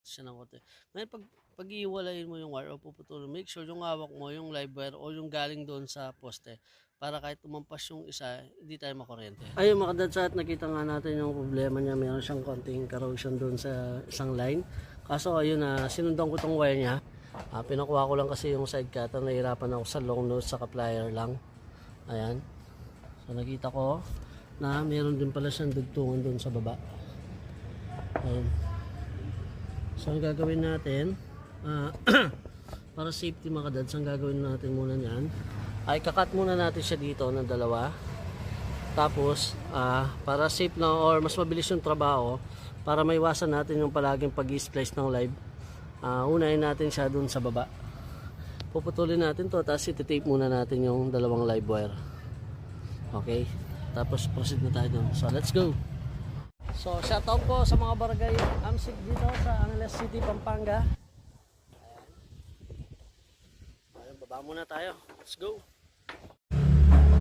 siya ng konti. Ngayon pag iiwalayin mo yung wire o puputulin, make sure yung hawak mo yung live wire o yung galing doon sa poste para kahit tumampas yung isa, hindi tayo makuryente. Ayun mga kadads, at nakita nga natin yung problema niya, meron siyang konting corrosion doon sa isang line. Kaso ayun na sinundan ko tong wire niya. Pinakuha ko lang kasi yung side cutter, nahirapan ako sa long nose sa plier lang. Ayan. So nakita ko na meron din pala siyang dugtungan doon sa baba. Ayan. So ang gagawin natin para safety mga kadads, ang gagawin natin muna niyan ay kakat muna natin siya dito ng dalawa. Tapos para safe na or mas mabilis yung trabaho, para maiwasan natin yung palaging pag-splice ng live, unahin natin siya dun sa baba. Puputulin natin to, tapos iti-tape muna natin yung dalawang live wire. Okay, tapos proceed na tayo dun. So let's go. So shoutout po sa mga barangay Amsig dito sa Angeles City, Pampanga. Ayan, baba muna tayo. Let's go.